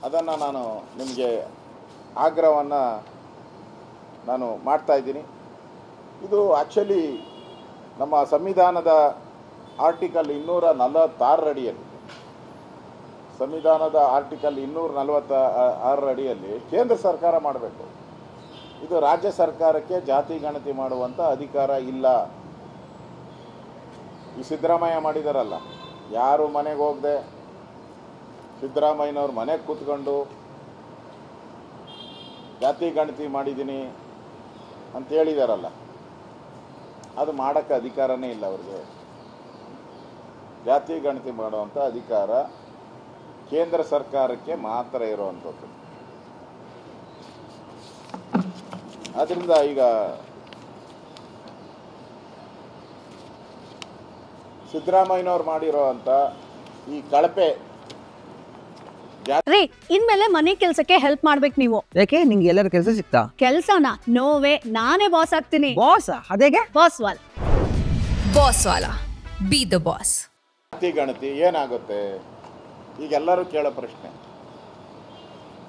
ಅದನ್ನು ನಾನು ನಿಮಗೆ ಆಗ್ರಹವನ್ನು ನಾನು ಮಾಡ್ತಾಯಿದ್ದೀನಿ. ಇದು ಆ್ಯಕ್ಚುಲಿ ನಮ್ಮ ಸಂವಿಧಾನದ ಆರ್ಟಿಕಲ್ 246 ಅಡಿಯಲ್ಲಿ, ಸಂವಿಧಾನದ ಆರ್ಟಿಕಲ್ 246 ಅಡಿಯಲ್ಲಿ ಕೇಂದ್ರ ಸರ್ಕಾರ ಮಾಡಬೇಕು. ಇದು ರಾಜ್ಯ ಸರ್ಕಾರಕ್ಕೆ ಜಾತಿ ಗಣತಿ ಮಾಡುವಂಥ ಅಧಿಕಾರ ಇಲ್ಲ. ಈ ಸಿದ್ದರಾಮಯ್ಯ ಮಾಡಿದಾರಲ್ಲ, ಯಾರು ಮನೆಗೆ ಹೋಗದೆ ಸಿದ್ದರಾಮಯ್ಯನವ್ರ ಮನೆಗೆ ಕೂತ್ಕೊಂಡು ಜಾತಿ ಗಣತಿ ಮಾಡಿದ್ದೀನಿ ಅಂತ ಹೇಳಿದಾರಲ್ಲ, ಅದು ಮಾಡೋಕ್ಕೆ ಅಧಿಕಾರನೇ ಇಲ್ಲ ಅವ್ರಿಗೆ. ಜಾತಿ ಗಣತಿ ಮಾಡುವಂಥ ಅಧಿಕಾರ ಕೇಂದ್ರ ಸರ್ಕಾರಕ್ಕೆ ಮಾತ್ರ ಇರುವಂಥದ್ದು. ಆದ್ದರಿಂದ ಈಗ ಸಿದ್ದರಾಮಯ್ಯನವ್ರು ಮಾಡಿರೋ ಅಂತ ಈ ಕಳಪೆ ರೀ, ಇನ್ಮೇಲೆ ಮನೆ ಕೆಲ್ಸಕ್ಕೆ ಹೆಲ್ಪ್ ಮಾಡ್ಬೇಕು ನೀವು. ಯಾಕೆ ನಿಂಗೆ ಎಲ್ಲರ ಕೆಲಸ ಸಿಗ್ತಾ? ಕೆಲ್ಸನ ನೋವೇ, ನಾನೇ ಬಾಸ್ ಆಗ್ತೀನಿ. ಬಾಸ್ ಅದೇಗೆ? Boss will be the boss. ಜಾತಿ ಗಣತಿ ಏನಾಗುತ್ತೆ ಈಗ ಎಲ್ಲರೂ ಕೇಳೋ ಪ್ರಶ್ನೆ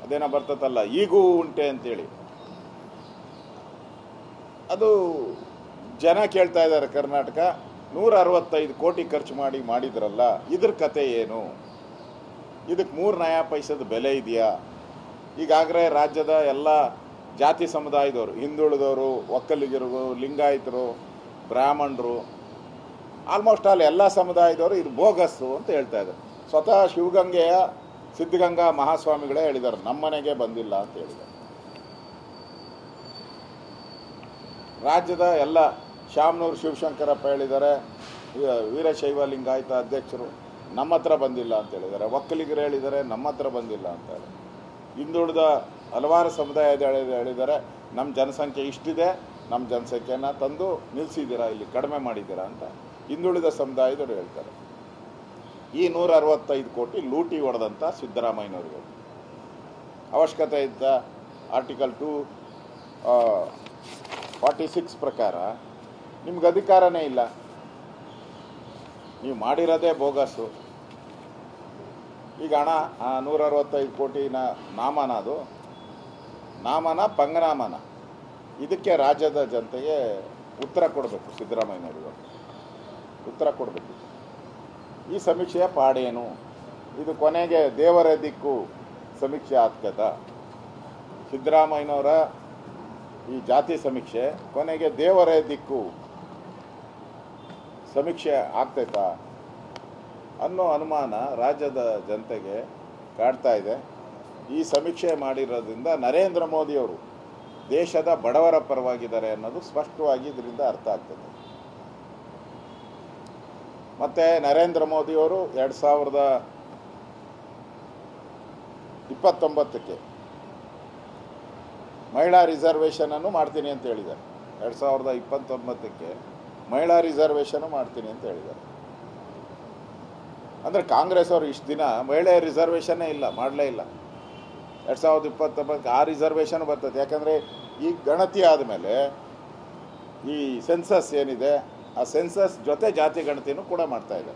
ಅದೇನೋ ಬರ್ತದಲ್ಲ, ಈಗೂ ಉಂಟೆ ಅಂತೇಳಿ. ಅದು ಜನ ಕೇಳ್ತಾ ಇದ್ದಾರೆ. ಕರ್ನಾಟಕ 165 ಕೋಟಿ ಖರ್ಚು ಮಾಡಿದ್ರಲ್ಲ, ಇದ್ರ ಕತೆ ಏನು? ಇದಕ್ಕೆ 3 ನಯಾ ಪೈಸದ ಬೆಲೆ ಇದೆಯಾ? ಈಗಾಗಲೇ ರಾಜ್ಯದ ಎಲ್ಲ ಜಾತಿ ಸಮುದಾಯದವರು, ಹಿಂದುಳಿದವರು, ಒಕ್ಕಲಿಗರು, ಲಿಂಗಾಯತರು, ಬ್ರಾಹ್ಮಣರು, ಆಲ್ಮೋಸ್ಟ್ ಆಲ್ ಎಲ್ಲ ಸಮುದಾಯದವರು ಇದು ಬೋಗಸ್ಸು ಅಂತ ಹೇಳ್ತಾ ಇದ್ದಾರೆ. ಸ್ವತಃ ಶಿವಗಂಗೆಯ ಸಿದ್ಧಗಂಗಾ ಮಹಾಸ್ವಾಮಿಗಳೇ ಹೇಳಿದ್ದಾರೆ, ನಮ್ಮನೆಗೆ ಬಂದಿಲ್ಲ ಅಂತ ಹೇಳಿದ್ದಾರೆ. ರಾಜ್ಯದ ಎಲ್ಲ ಶಾಮನೂರು ಶಿವಶಂಕರಪ್ಪ ಹೇಳಿದ್ದಾರೆ, ವೀರಶೈವ ಲಿಂಗಾಯತ ಅಧ್ಯಕ್ಷರು ನಮ್ಮ ಹತ್ರ ಬಂದಿಲ್ಲ ಅಂತ ಹೇಳಿದ್ದಾರೆ. ಒಕ್ಕಲಿಗರು ಹೇಳಿದ್ದಾರೆ, ನಮ್ಮ ಹತ್ರ ಬಂದಿಲ್ಲ ಅಂತ ಹೇಳಿ. ಹಿಂದುಳಿದ ಹಲವಾರು ಸಮುದಾಯದ ಹೇಳಿದ್ದಾರೆ, ನಮ್ಮ ಜನಸಂಖ್ಯೆ ಇಷ್ಟಿದೆ, ನಮ್ಮ ಜನಸಂಖ್ಯೆನ ತಂದು ನಿಲ್ಲಿಸಿದ್ದೀರಾ, ಇಲ್ಲಿ ಕಡಿಮೆ ಮಾಡಿದ್ದೀರಾ ಅಂತ ಹಿಂದುಳಿದ ಸಮುದಾಯದವರು ಹೇಳ್ತಾರೆ. ಈ 165 ಕೋಟಿ ಲೂಟಿ ಹೊಡೆದಂಥ ಸಿದ್ದರಾಮಯ್ಯನವರಿಗೆ ಅವಶ್ಯಕತೆ ಇದ್ದ ಆರ್ಟಿಕಲ್ 246 ಪ್ರಕಾರ ನಿಮ್ಗೆ ಅಧಿಕಾರನೇ ಇಲ್ಲ. ನೀವು ಮಾಡಿರೋದೇ ಬೋಗಸ್ಸು. ಈಗ ಹಣ 165 ಕೋಟಿನ ನಾಮನ, ಅದು ನಾಮನ ಪಂಗನಾಮನ, ಇದಕ್ಕೆ ರಾಜ್ಯದ ಜನತೆಗೆ ಉತ್ತರ ಕೊಡಬೇಕು. ಸಿದ್ದರಾಮಯ್ಯನವರು ಉತ್ತರ ಕೊಡಬೇಕು. ಈ ಸಮೀಕ್ಷೆಯ ಪಾಡೇನು? ಇದು ಕೊನೆಗೆ ದೇವರ ದಿಕ್ಕು ಸಮೀಕ್ಷೆ ಆಗ್ತದ? ಸಿದ್ದರಾಮಯ್ಯನವರ ಈ ಜಾತಿ ಸಮೀಕ್ಷೆ ಕೊನೆಗೆ ದೇವರ ದಿಕ್ಕು ಸಮೀಕ್ಷೆ ಆಗ್ತೈತಾ ಅನ್ನೋ ಅನುಮಾನ ರಾಜ್ಯದ ಜನತೆಗೆ ಕಾಡ್ತಾ ಇದೆ. ಈ ಸಮೀಕ್ಷೆ ಮಾಡಿರೋದ್ರಿಂದ ನರೇಂದ್ರ ಮೋದಿಯವರು ದೇಶದ ಬಡವರ ಪರವಾಗಿದ್ದಾರೆ ಅನ್ನೋದು ಸ್ಪಷ್ಟವಾಗಿ ಇದರಿಂದ ಅರ್ಥ ಆಗ್ತದೆ. ಮತ್ತು ನರೇಂದ್ರ ಮೋದಿಯವರು 2029ಕ್ಕೆ ಮಹಿಳಾ ರಿಸರ್ವೇಷನನ್ನು ಮಾಡ್ತೀನಿ ಅಂತ ಹೇಳಿದ್ದಾರೆ. 2029ಕ್ಕೆ ಮಹಿಳಾ ರಿಸರ್ವೇಷನು ಮಾಡ್ತೀನಿ ಅಂತ ಹೇಳಿದ್ದಾರೆ. ಅಂದರೆ ಕಾಂಗ್ರೆಸ್ ಅವರು ಇಷ್ಟು ದಿನ ಮಹಿಳೆಯ ರಿಸರ್ವೇಷನ್ನೇ ಇಲ್ಲ, ಮಾಡಲೇ ಇಲ್ಲ. 2029ಕ್ಕೆ ಆ ರಿಸರ್ವೇಷನ್ ಬರ್ತದೆ. ಯಾಕಂದರೆ ಈ ಗಣತಿ ಆದಮೇಲೆ ಈ ಸೆನ್ಸಸ್ ಏನಿದೆ, ಆ ಸೆನ್ಸಸ್ ಜೊತೆ ಜಾತಿ ಗಣತಿನೂ ಕೂಡ ಮಾಡ್ತಾ ಇದೆ.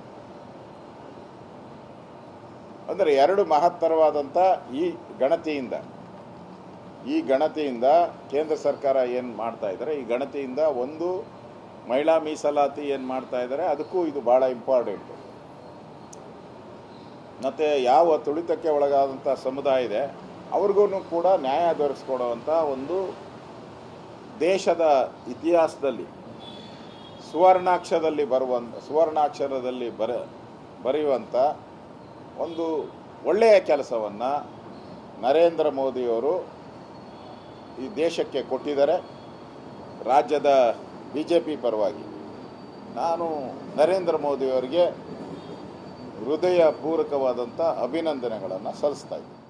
ಅಂದರೆ 2 ಮಹತ್ತರವಾದಂಥ ಈ ಗಣತಿಯಿಂದ ಕೇಂದ್ರ ಸರ್ಕಾರ ಏನು ಮಾಡ್ತಾ ಇದ್ದಾರೆ, ಈ ಗಣತಿಯಿಂದ ಒಂದು ಮಹಿಳಾ ಮೀಸಲಾತಿ ಏನು ಮಾಡ್ತಾ ಇದ್ದಾರೆ, ಅದಕ್ಕೂ ಇದು ಭಾಳ ಇಂಪಾರ್ಟೆಂಟು. ಮತ್ತು ಯಾವ ತುಳಿತಕ್ಕೆ ಒಳಗಾದಂಥ ಸಮುದಾಯ ಇದೆ ಅವ್ರಿಗೂ ಕೂಡ ನ್ಯಾಯ ದೊರಕಿಸ್ಕೊಡುವಂಥ ಒಂದು ದೇಶದ ಇತಿಹಾಸದಲ್ಲಿ ಸುವರ್ಣಾಕ್ಷರದಲ್ಲಿ ಬರೆಯುವಂಥ ಒಂದು ಒಳ್ಳೆಯ ಕೆಲಸವನ್ನು ನರೇಂದ್ರ ಮೋದಿಯವರು ಈ ದೇಶಕ್ಕೆ ಕೊಟ್ಟಿದ್ದಾರೆ. ರಾಜ್ಯದ BJP ಪರವಾಗಿ ನಾನು ನರೇಂದ್ರ ಮೋದಿಯವರಿಗೆ ಹೃದಯಪೂರ್ವಕವಾದಂಥ ಅಭಿನಂದನೆಗಳನ್ನು ಸಲ್ಲಿಸ್ತಾ ಇದ್ದೀನಿ.